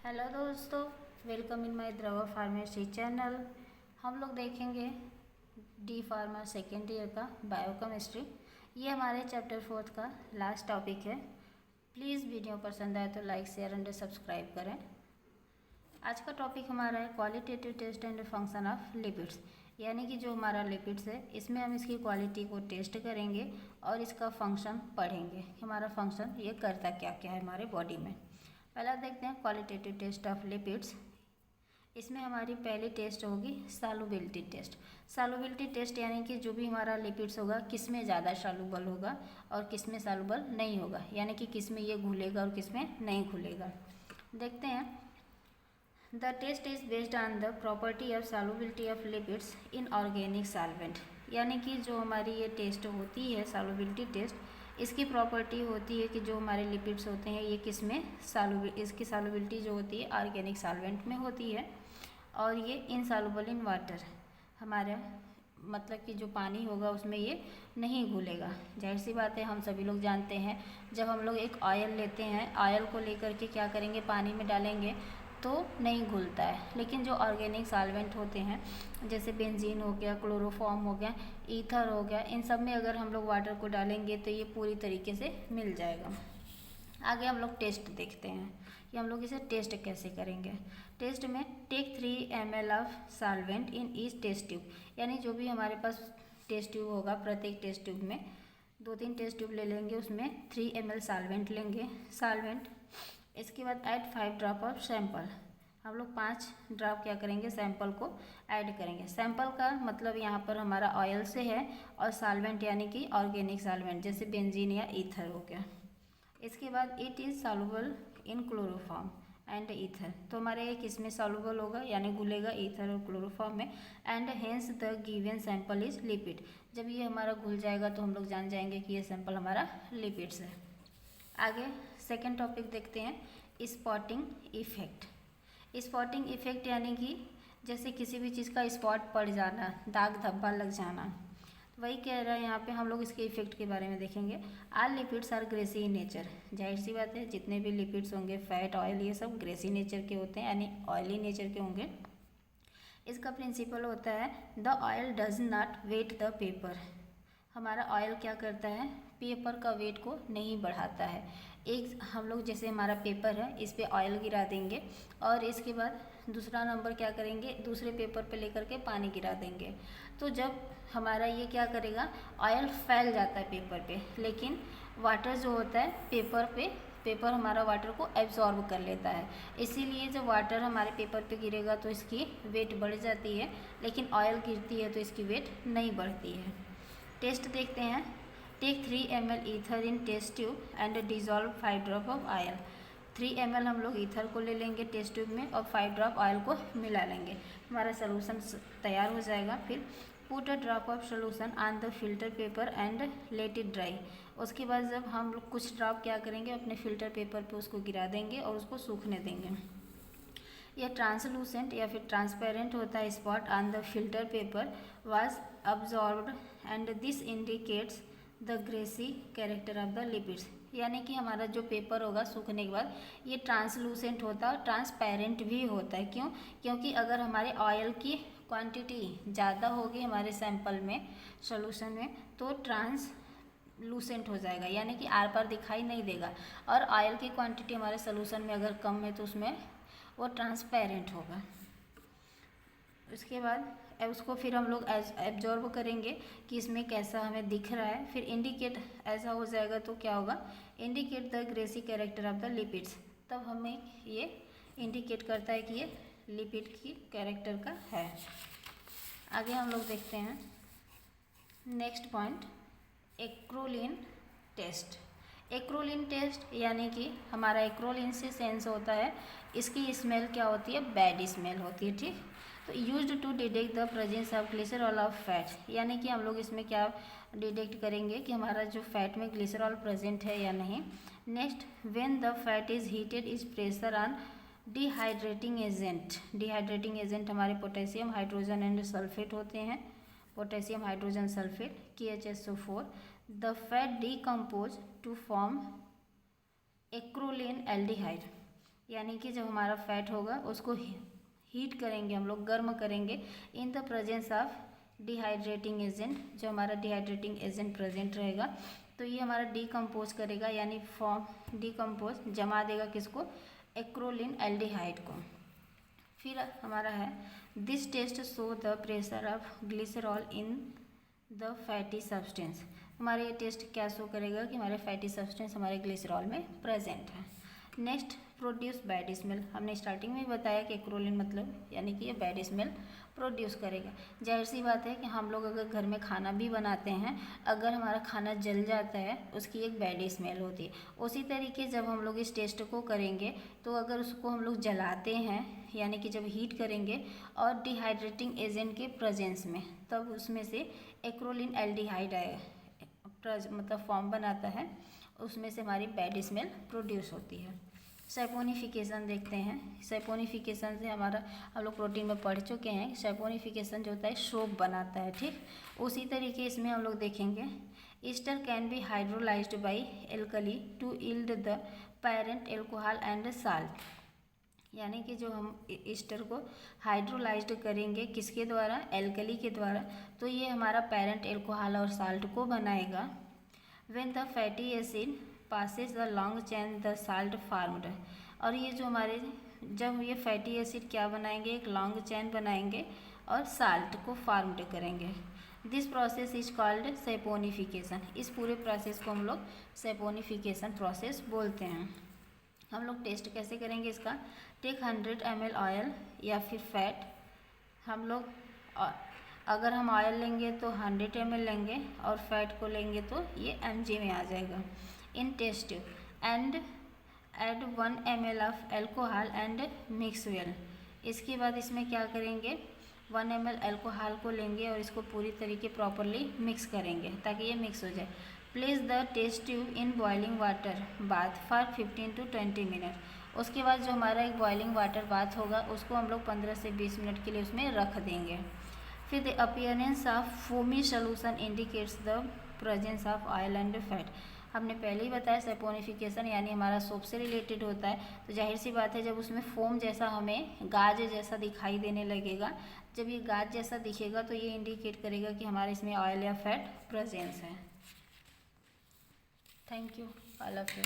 Hello दोस्तों, welcome in my Drava pharmacy channel. हम लोग देखेंगे डी फार्मा सेकेंड ईयर का बायोकेमिस्ट्री। ये हमारे चैप्टर 4 का लास्ट टॉपिक है। प्लीज़ वीडियो पसंद आए तो लाइक शेयर एंड सब्सक्राइब करें। आज का टॉपिक हमारा है qualitative test and function of lipids, यानी कि जो हमारा लिपिड्स है इसमें हम इसकी क्वालिटी को टेस्ट करेंगे और इसका फंक्शन पढ़ेंगे। हमारा फंक्शन ये करता क्या क्या है हमारे बॉडी में। पहला देखते हैं क्वालिटेटिव टेस्ट ऑफ लिपिड्स। इसमें हमारी पहली टेस्ट होगी सॉल्युबिलिटी टेस्ट। सॉल्युबिलिटी टेस्ट यानी कि जो भी हमारा लिपिड्स होगा किस में ज़्यादा सॉल्युबल होगा और किस में सॉल्युबल नहीं होगा, यानी कि किस में ये घुलेगा और किस में नहीं घुलेगा। देखते हैं। The test is based on the property of solubility of lipids in organic solvent, यानी कि जो हमारी ये टेस्ट होती है सॉल्युबिलिटी टेस्ट, इसकी प्रॉपर्टी होती है कि जो हमारे लिपिड्स होते हैं ये किस में इसकी सॉल्युबिलिटी जो होती है ऑर्गेनिक सॉल्वेंट में होती है और ये इनसॉल्युबल इन वाटर, हमारा मतलब कि जो पानी होगा उसमें ये नहीं घुलेगा। जाहिर सी बात है, हम सभी लोग जानते हैं जब हम लोग एक ऑयल लेते हैं, ऑयल को लेकर के क्या करेंगे, पानी में डालेंगे तो नहीं घुलता है। लेकिन जो ऑर्गेनिक सॉल्वेंट होते हैं जैसे बेंजीन हो गया, क्लोरोफॉर्म हो गया, ईथर हो गया, इन सब में अगर हम लोग वाटर को डालेंगे तो ये पूरी तरीके से मिल जाएगा। आगे हम लोग टेस्ट देखते हैं कि हम लोग इसे टेस्ट कैसे करेंगे। टेस्ट में take 3 ml of solvent in each test tube, यानी जो भी हमारे पास टेस्ट ट्यूब होगा प्रत्येक टेस्ट ट्यूब में 2-3 टेस्ट ट्यूब ले लेंगे, उसमें 3 ml सॉल्वेंट लेंगे। सॉल्वेंट इसके बाद ऐड 5 ड्रॉप ऑफ सैंपल, हम लोग 5 ड्रॉप क्या करेंगे, सैंपल को ऐड करेंगे। सैंपल का मतलब यहाँ पर हमारा ऑयल से है और सॉल्वेंट यानी कि ऑर्गेनिक सॉल्वेंट जैसे बेंजीन या ईथर हो गया। इसके बाद it is soluble in chloroform and ether, तो हमारे ये किस में सॉल्युबल होगा यानी घुलेगा ईथर और क्लोरोफॉर्म में। And hence the given sample is lipid, जब ये हमारा घुल जाएगा तो हम लोग जान जाएंगे कि ये सैंपल हमारा लिपिड्स है। आगे सेकेंड टॉपिक देखते हैं स्पॉटिंग इफेक्ट। स्पॉटिंग इफेक्ट यानी कि जैसे किसी भी चीज़ का स्पॉट पड़ जाना, दाग धब्बा लग जाना, वही कह रहा है यहाँ पे। हम लोग इसके इफेक्ट के बारे में देखेंगे। All lipids are greasy in nature, जाहिर सी बात है जितने भी लिपिड्स होंगे, फैट, ऑयल, ये सब ग्रेसी नेचर के होते हैं यानी ऑयली नेचर के होंगे। इसका प्रिंसिपल होता है the oil does not wet the paper, हमारा ऑयल क्या करता है, पेपर का वेट को नहीं बढ़ाता है। एक हम लोग जैसे हमारा पेपर है इस पे ऑयल गिरा देंगे और इसके बाद दूसरा नंबर क्या करेंगे, दूसरे पेपर पे लेकर के पानी गिरा देंगे, तो जब हमारा ये क्या करेगा, ऑयल फैल जाता है पेपर पे, लेकिन वाटर जो होता है पेपर हमारा वाटर को एब्जॉर्ब कर लेता है। इसीलिए जब वाटर हमारे पेपर पे गिरेगा तो इसकी वेट बढ़ जाती है, लेकिन ऑयल गिरती है तो इसकी वेट नहीं बढ़ती है। टेस्ट देखते हैं। Take 3 ml ether in test tube and dissolve 5 drop of oil. 3 ml हम लोग ईथर को ले लेंगे टेस्ट ट्यूब में और 5 ड्रॉप ऑयल को मिला लेंगे, हमारा सोलूशन तैयार हो जाएगा। फिर put a drop of solution on the filter paper and let it dry. उसके बाद जब हम लोग कुछ ड्रॉप क्या करेंगे, अपने फिल्टर पेपर पे उसको गिरा देंगे और उसको सूखने देंगे। यह ट्रांसलूसेंट या फिर ट्रांसपेरेंट होता है spot on the filter paper was absorbed and this indicates the greasy character of the lipids, यानी कि हमारा जो पेपर होगा सूखने के बाद ये ट्रांसलूसेंट होता है और ट्रांसपेरेंट भी होता है। क्यों? क्योंकि अगर हमारे ऑयल की क्वांटिटी ज़्यादा होगी हमारे सैंपल में, सोल्यूशन में, तो ट्रांसलूसेंट हो जाएगा, यानी कि आर पार दिखाई नहीं देगा। और ऑयल की क्वांटिटी हमारे सोल्यूशन में अगर कम है तो उसमें वो ट्रांसपेरेंट होगा। उसके बाद उसको फिर हम लोग एब्जॉर्ब करेंगे कि इसमें कैसा हमें दिख रहा है। फिर इंडिकेट ऐसा हो जाएगा तो क्या होगा, indicate the greasy character of the lipids, तब हमें ये इंडिकेट करता है कि ये लिपिड की कैरेक्टर का है। आगे हम लोग देखते हैं next point, acrolein test. Acrolein test यानी कि हमारा एक्रोलिन से सेंस होता है, इसकी स्मेल क्या होती है, बैड स्मेल होती है, ठीक। तो used to detect the presence of glycerol of fat, यानी कि हम लोग इसमें क्या डिटेक्ट करेंगे कि हमारा जो फैट में ग्लिसरॉल प्रेजेंट है या नहीं। Next, when the fat is heated is pressure on dehydrating agent. Dehydrating agent हमारे पोटेशियम, हाइड्रोजन एंड सल्फेट होते हैं। Potassium hydrogen sulphate KHSO4। The fat decompose to form acrolein aldehyde, यानी कि जब हमारा फैट होगा उसको हीट करेंगे, हम लोग गर्म करेंगे in the presence of dehydrating agent. जो हमारा डिहाइड्रेटिंग एजेंट प्रेजेंट रहेगा तो ये हमारा डिकम्पोज करेगा, यानी फॉर्म डिकम्पोज जमा देगा किसको, एक्रोलिन एल्डिहाइड को। फिर हमारा है this test show the pressure of glycerol in the fatty substance. हमारे ये टेस्ट क्या शो करेगा कि हमारे फैटी सब्सटेंस हमारे ग्लिसरॉल में प्रेजेंट है। Next produce bad smell. हमने स्टार्टिंग में ही बताया कि एक्रोलिन मतलब यानी कि ये बैड स्मेल प्रोड्यूस करेगा। जाहिर सी बात है कि हम लोग अगर घर में खाना भी बनाते हैं, अगर हमारा खाना जल जाता है उसकी एक बैड स्मेल होती है। उसी तरीके जब हम लोग इस टेस्ट को करेंगे तो अगर उसको हम लोग जलाते हैं यानी कि जब हीट करेंगे और डिहाइड्रेटिंग एजेंट के प्रेजेंस में, तब उसमें से एक्रोलिन एल्डिहाइड मतलब फॉर्म बनाता है, उसमें से हमारी बैड स्मेल प्रोड्यूस होती है। सैपोनिफिकेशन देखते हैं। सैपोनिफिकेशन से हमारा हम लोग प्रोटीन में पढ़ चुके हैं। सैपोनिफिकेशन जो होता है सोप बनाता है, ठीक। उसी तरीके इसमें हम लोग देखेंगे ester can be hydrolysed by alkali to yield the parent alcohol and salt. यानी कि जो हम ईस्टर को हाइड्रोलाइज्ड करेंगे किसके द्वारा, एल्कली के द्वारा, तो ये हमारा पैरेंट एल्कोहल और साल्ट को बनाएगा। When the fatty acid passes the long chain the salt farmed. और ये जो हमारे जब ये फैटी एसिड क्या बनाएंगे, एक लॉन्ग चैन बनाएंगे और साल्ट को फार्म्ड करेंगे। This process is called saponification. इस पूरे प्रोसेस को हम लोग सैपोनिफिकेशन प्रोसेस बोलते हैं। हम लोग टेस्ट कैसे करेंगे इसका, टेक 100 ml ऑयल या फिर फैट। हम लोग अगर हम ऑयल लेंगे तो 100 ml लेंगे और फैट को लेंगे तो ये mg में आ जाएगा। In test and add 1 ml of alcohol and mix well. इसके बाद इसमें क्या करेंगे, 1 ml एल्कोहल को लेंगे और इसको पूरी तरीके प्रॉपरली मिक्स करेंगे ताकि ये मिक्स हो जाए। Place the test tube in boiling water bath for 15 to 20 minute. उसके बाद जो हमारा एक बॉइलिंग वाटर बाथ होगा उसको हम लोग 15 से 20 मिनट के लिए उसमें रख देंगे। फिर the appearance of foamy solution indicates the presence of oil and fat. हमने पहले ही बताया सैपोनिफिकेशन यानी हमारा सोप से रिलेटेड होता है, तो जाहिर सी बात है जब उसमें फोम जैसा हमें गाज जैसा दिखाई देने लगेगा, जब ये गाज जैसा दिखेगा तो ये इंडिकेट करेगा कि हमारे इसमें ऑयल या फैट प्रेजेंस है। Thank you all of you.